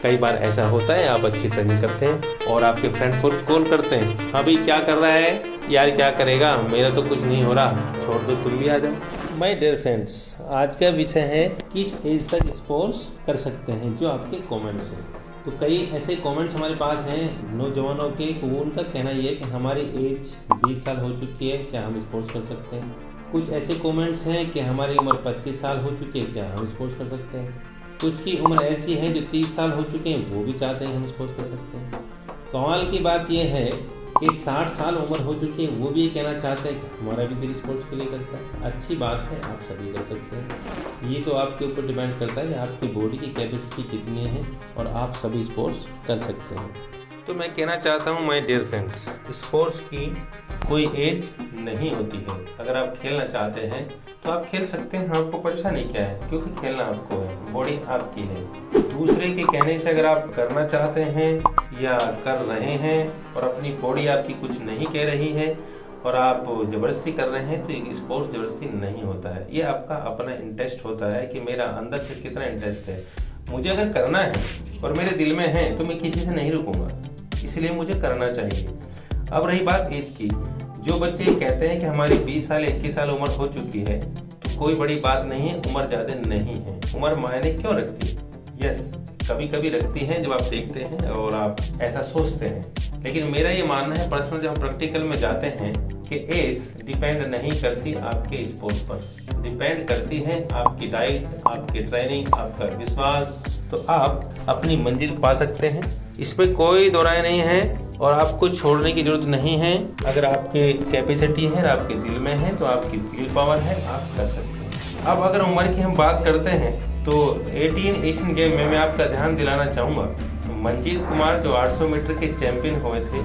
कई बार ऐसा होता है आप अच्छी ट्रेनिंग करते हैं और आपके फ्रेंड को कॉल करते हैं, हाँ भाई क्या कर रहा है यार, क्या करेगा, मेरा तो कुछ नहीं हो रहा, छोड़ दो तुम भी आ जाओ। माय डियर फ्रेंड्स, आज का विषय है किस एज तक स्पोर्ट्स कर सकते हैं, जो आपके कमेंट्स हैं। तो कई ऐसे कमेंट्स हमारे पास हैं नौजवानों के, उनका कहना ये है कि हमारी एज 20 साल हो चुकी है, क्या हम स्पोर्ट्स कर सकते हैं। कुछ ऐसे कमेंट्स हैं कि हमारी उम्र 25 साल हो चुकी है, क्या हम स्पोर्ट्स कर सकते हैं। कुछ की उम्र ऐसी है जो 30 साल हो चुके हैं, वो भी चाहते हैं हम स्पोर्ट्स कर सकते हैं। कमाल की बात यह है कि 60 साल उम्र हो चुकी है, वो भी ये कहना चाहते हैं कि हमारा भी दिल स्पोर्ट्स के लिए करता है। अच्छी बात है, आप सभी कर सकते हैं। ये तो आपके ऊपर डिपेंड करता है कि आपकी बॉडी की कैपेसिटी कितनी है और आप सभी स्पोर्ट्स कर सकते हैं। तो मैं कहना चाहता हूँ माय डियर फ्रेंड्स, स्पोर्ट्स की कोई एज नहीं होती है। अगर आप खेलना चाहते हैं तो आप खेल सकते हैं, आपको परेशानी क्या है, क्योंकि खेलना आपको है, बॉडी आपकी है। दूसरे के कहने से अगर आप करना चाहते हैं या कर रहे हैं और अपनी बॉडी आपकी कुछ नहीं कह रही है और आप जबरदस्ती कर रहे हैं, तो ये स्पोर्ट्स जबरदस्ती नहीं होता है। ये आपका अपना इंटरेस्ट होता है कि मेरा अंदर से कितना इंटरेस्ट है। मुझे अगर करना है और मेरे दिल में है तो मैं किसी से नहीं रुकूंगा, इसलिए मुझे करना चाहिए। अब रही बात एज की, जो बच्चे कहते हैं कि हमारी 20 साल 21 साल उम्र हो चुकी है, तो कोई बड़ी बात नहीं है, उम्र ज़्यादा नहीं है। उम्र मायने क्यों रखती है? यस, कभी कभी रखती है जब आप देखते हैं और आप ऐसा सोचते हैं, लेकिन मेरा ये मानना है पर्सनल, जब हम प्रैक्टिकल में जाते हैं कि एज डिपेंड नहीं करती आपके स्पोर्ट्स पर, डिपेंड करती है आपकी डाइट, आपकी ट्रेनिंग, आपका विश्वास। तो आप अपनी मंजिल पा सकते हैं, इसमें कोई दो राय नहीं है और आपको छोड़ने की जरूरत नहीं है। अगर आपके कैपेसिटी है, आपके दिल में है, तो आपकी विल पावर है, आप कर सकते हैं। अब अगर उम्र की हम बात करते हैं तो 18 एशियन गेम में मैं आपका ध्यान दिलाना चाहूँगा, मंजीत कुमार जो 800 मीटर के चैंपियन हुए थे,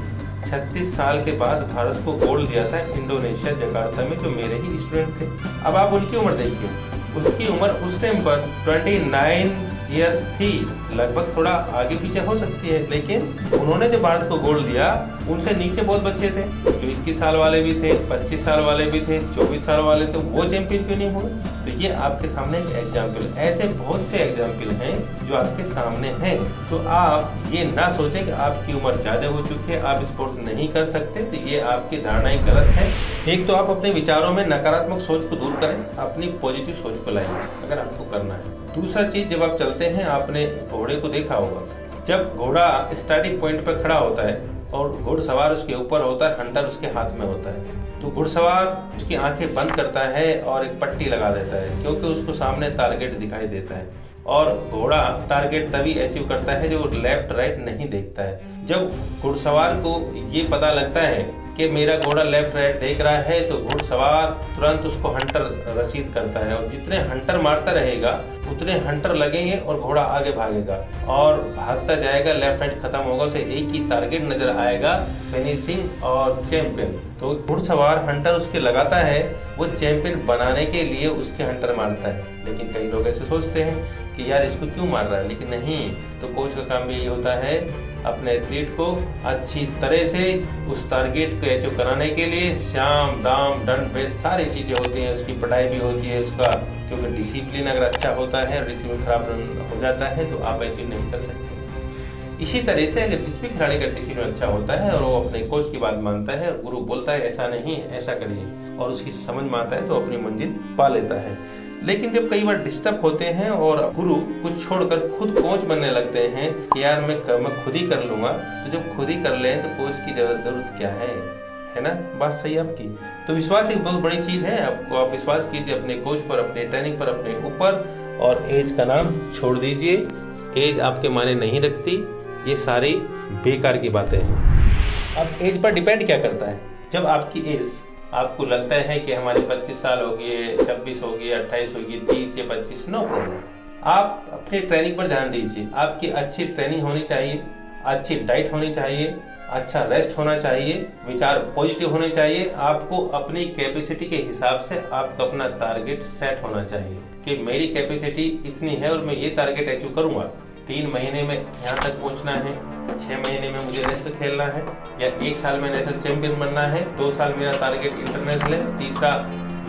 36 साल के बाद भारत को गोल्ड दिया था इंडोनेशिया जकार्ता में, जो मेरे ही स्टूडेंट थे। अब आप उनकी उम्र देखिए, उसकी उम्र उस टाइम पर 29 ईयर्स थी, लगभग थोड़ा आगे पीछे हो सकती है, लेकिन उन्होंने जो भारत को गोल्ड दिया, उनसे नीचे बहुत बच्चे थे जो 21 साल वाले भी थे, 25 साल वाले भी थे, 24 साल वाले थे, वो चैंपियन क्यों नहीं हुए। तो ये आपके सामने एक एग्जाम्पल है। ऐसे बहुत से एग्जाम्पल हैं जो आपके सामने हैं। तो आप ये ना सोचें कि आपकी उम्र ज्यादा हो चुकी है, आप स्पोर्ट्स नहीं कर सकते, तो ये आपकी धारणाएं गलत है। एक तो आप अपने विचारों में नकारात्मक सोच को दूर करें, अपनी पॉजिटिव सोच को लाइए अगर आपको करना है। दूसरा चीज, जब आप चलते हैं, आपने घोड़े को देखा होगा, जब घोड़ा स्टार्टिंग पॉइंट पर खड़ा होता है और घुड़सवार उसके ऊपर होता है, हंटर उसके हाथ में होता है, तो घुड़सवार उसकी आंखें बंद करता है और एक पट्टी लगा देता है, क्योंकि उसको सामने टारगेट दिखाई देता है। और घोड़ा टारगेट तभी अचीव करता है जो लेफ्ट राइट नहीं देखता है। जब घुड़सवार को ये पता लगता है कि मेरा घोड़ा लेफ्ट राइट देख रहा है, तो घुड़सवार तुरंत उसको हंटर रसीद करता है, और जितने हंटर मारता रहेगा उतने हंटर लगेंगे और घोड़ा आगे भागेगा और भागता जाएगा, लेफ्ट राइट खत्म होगा, उसे एक ही टारगेट नजर आएगा, फिनिशिंग और चैंपियन। तो घुड़सवार हंटर उसके लगाता है, वो चैंपियन बनाने के लिए उसके हंटर मारता है। लेकिन कई लोग ऐसे सोचते हैं कि यार इसको क्यों मार रहा है, लेकिन नहीं, तो कोच का काम भी यही होता है, अपने एथलीट को अच्छी तरह से उस टारगेट को अचीव कराने के लिए शाम दाम दंड बेस सारी चीजें होती हैं, उसकी पढ़ाई भी होती है उसका, क्योंकि डिसिप्लिन अगर अच्छा होता है और डिसिप्लिन खराब हो जाता है तो आप अचीव नहीं कर सकते। इसी तरह से अगर जिस भी खिलाड़ी का डिसिप्लिन अच्छा होता है और वो अपने कोच की बात मानता है और गुरु बोलता है ऐसा नहीं ऐसा करिए, और उसकी समझ में आता है, तो अपनी मंजिल पा लेता है। लेकिन जब कई बार डिस्टर्ब होते हैं और गुरु कुछ छोड़कर खुद कोच बनने लगते हैं कि यार मैं खुद ही कर लूंगा, तो जब खुद ही कर लें तो कोच की जरूरत क्या है ना। बात सही है आपकी। तो विश्वास एक बहुत बड़ी चीज है, आपको आप विश्वास कीजिए अपने कोच पर, अपने ट्रेनिंग पर, अपने ऊपर, और एज का नाम छोड़ दीजिए। एज आपके मायने नहीं रखती, ये सारी बेकार की बातें हैं। अब एज पर डिपेंड क्या करता है, जब आपकी एज आपको लगता है कि हमारी 25 साल होगी, 26 होगी, 28 होगी, 30 या 25, नो प्रॉब्लम, आप अपनी ट्रेनिंग पर ध्यान दीजिए। आपकी अच्छी ट्रेनिंग होनी चाहिए, अच्छी डाइट होनी चाहिए, अच्छा रेस्ट होना चाहिए, विचार पॉजिटिव होने चाहिए। आपको अपनी कैपेसिटी के हिसाब से आपका अपना टारगेट सेट होना चाहिए कि मेरी कैपेसिटी इतनी है और मैं ये टारगेट अचीव करूंगा। 3 महीने में यहाँ तक पहुँचना है, 6 महीने में मुझे नेशनल खेलना है, या 1 साल में नेशनल चैंपियन बनना है, 2 साल मेरा टारगेट इंटरनेशनल है, तीसरा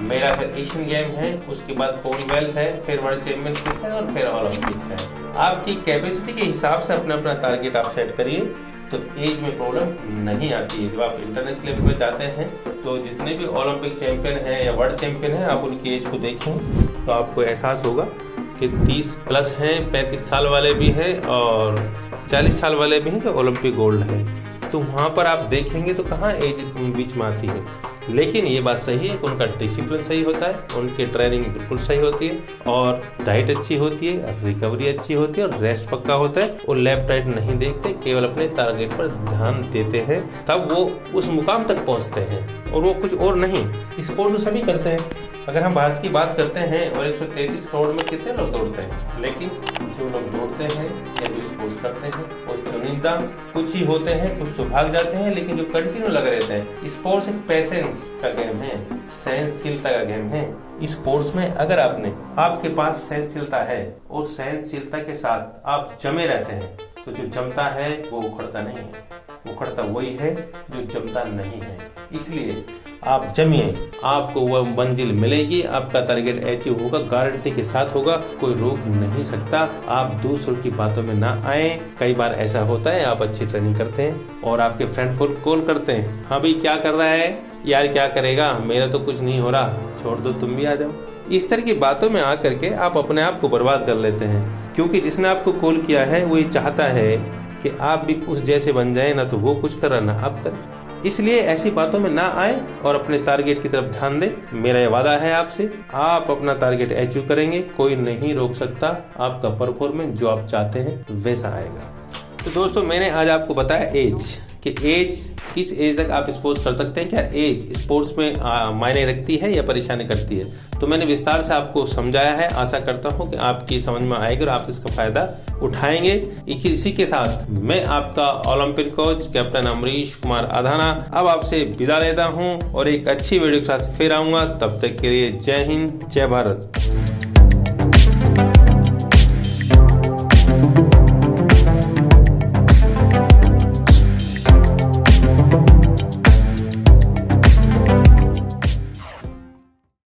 मेरा फिर एशियन गेम है, उसके बाद कॉमनवेल्थ है, फिर वर्ल्ड चैंपियनशिप है और फिर ओलंपिक है। आपकी कैपेसिटी के हिसाब से अपना अपना टारगेट आप सेट करिए, तो एज में प्रॉब्लम नहीं आती है। जब आप इंटरनेशनल लेवल पर जाते हैं तो जितने भी ओलंपिक चैंपियन हैं या वर्ल्ड चैंपियन हैं, आप उनकी एज को देखें तो आपको एहसास होगा कि 30 प्लस हैं, 35 साल वाले भी हैं और 40 साल वाले भी हैं जो ओलंपिक गोल्ड है। तो वहाँ पर आप देखेंगे तो कहाँ एज बीच में आती है। लेकिन ये बात सही है कि उनका डिसिप्लिन सही होता है, उनकी ट्रेनिंग बिल्कुल सही होती है और डाइट अच्छी होती है, रिकवरी अच्छी होती है और रेस्ट पक्का होता है। वो लेफ्ट राइट नहीं देखते, केवल अपने टारगेट पर ध्यान देते हैं, तब वो उस मुकाम तक पहुंचते हैं और वो कुछ और नहीं। स्पोर्ट तो सभी करते हैं। अगर हम भारत की बात करते हैं और 133 करोड़ में कितने लोग दौड़ते हैं, लेकिन जो लोग दौड़ते हैं या जो स्पोर्ट्स करते हैं वो चुनिंदा कुछ ही होते हैं। कुछ तो भाग जाते हैं, लेकिन जो कंटिन्यू लगे रहते हैं। स्पोर्ट्स एक पेशेंस का गेम है, सहनशीलता का गेम है। स्पोर्ट्स में अगर आपके पास सहनशीलता है और सहनशीलता के साथ आप जमे रहते हैं, तो जो जमता है वो उखड़ता नहीं है। उखड़ता वही है जो जमता नहीं है। इसलिए आप जमिए, आपको वह मंजिल मिलेगी, आपका टारगेट अचीव होगा, गारंटी के साथ होगा, कोई रोक नहीं सकता। आप दूसरों की बातों में ना आए। कई बार ऐसा होता है, आप अच्छी ट्रेनिंग करते हैं और आपके फ्रेंड को कॉल करते हैं, हाँ भाई क्या कर रहा है, यार क्या करेगा, मेरा तो कुछ नहीं हो रहा, छोड़ दो तुम भी आ जाओ। इस तरह की बातों में आकर के आप अपने आप को बर्बाद कर लेते हैं, क्योंकि जिसने आपको कॉल किया है वो ये चाहता है कि आप भी उस जैसे बन जाए, ना तो वो कुछ कर रहा ना आप करें। इसलिए ऐसी बातों में ना आए और अपने टारगेट की तरफ ध्यान दें। मेरा ये वादा है आपसे, आप अपना टारगेट अचीव करेंगे, कोई नहीं रोक सकता। आपका परफॉर्मेंस जो आप चाहते हैं वैसा आएगा। तो दोस्तों, मैंने आज आपको बताया एज, कि एज किस एज तक आप स्पोर्ट्स कर सकते हैं। क्या एज स्पोर्ट्स में मायने रखती है या परेशानी करती है, तो मैंने विस्तार से आपको समझाया है। आशा करता हूं कि आपकी समझ में आएगी और आप इसका फायदा उठाएंगे। इसी के साथ मैं आपका Olympic coach captain Amrish Kumar Adhana अब आपसे विदा लेता हूं और एक अच्छी वीडियो के साथ फिर आऊंगा। तब तक के लिए जय हिंद, जय भारत।